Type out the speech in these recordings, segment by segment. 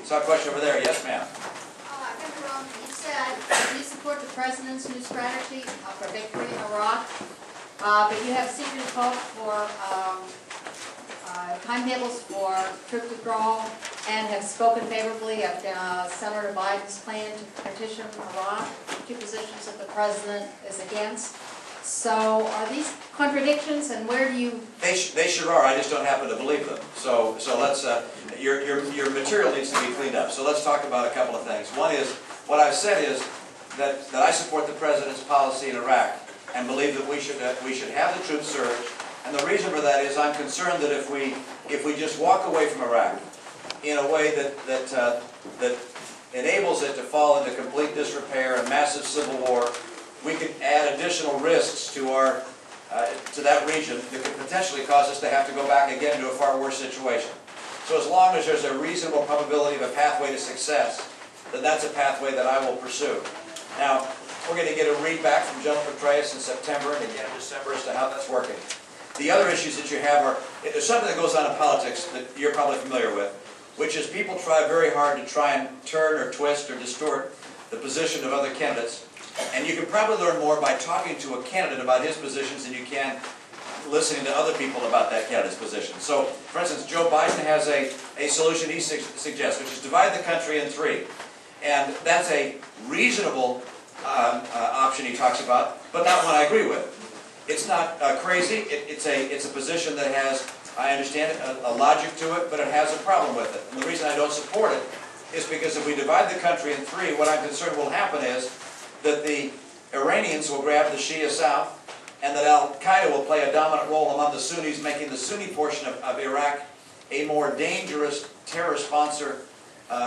Saw a question over there. Yes, ma'am. Mitt Romney, you said you support the president's new strategy for victory in Iraq, but you have secret hope for timetables for troop withdrawal and have spoken favorably of Senator Biden's plan to partition Iraq, two positions that the president is against. So are these contradictions, and where do you... They sure are. I just don't happen to believe them. So let's, your material needs to be cleaned up. So let's talk about a couple of things. One is, what I've said is that I support the president's policy in Iraq and believe that we should have the troops surge. And the reason for that is I'm concerned that if we just walk away from Iraq in a way that enables it to fall into complete disrepair and massive civil war, we could add additional risks to that region that could potentially cause us to have to go back again to a far worse situation. So as long as there's a reasonable probability of a pathway to success, then that's a pathway that I will pursue. Now, we're going to get a read back from General Petraeus in September and again in December as to how that's working. The other issues that you have are, there's something that goes on in politics that you're probably familiar with, which is people try very hard to try and turn or twist or distort the position of other candidates. And you can probably learn more by talking to a candidate about his positions than you can listening to other people about that candidate's position. So, for instance, Joe Biden has a solution he suggests, which is divide the country in three. And that's a reasonable option he talks about, but not one I agree with. It's not crazy. It's a position that has, I understand it, a logic to it, but it has a problem with it. And the reason I don't support it is because if we divide the country in three, what I'm concerned will happen is that the Iranians will grab the Shia South, and that al-Qaeda will play a dominant role among the Sunnis, making the Sunni portion of Iraq a more dangerous terrorist sponsor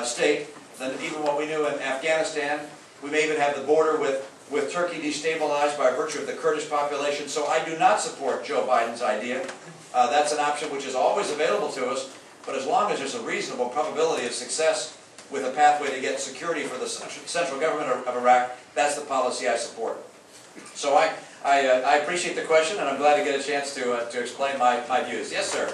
state than even what we knew in Afghanistan. We may even have the border with Turkey destabilized by virtue of the Kurdish population. So I do not support Joe Biden's idea. That's an option which is always available to us, but as long as there's a reasonable probability of success with a pathway to get security for the central government of Iraq, that's the policy I support. So I appreciate the question, and I'm glad to get a chance to explain my views. Yes, sir.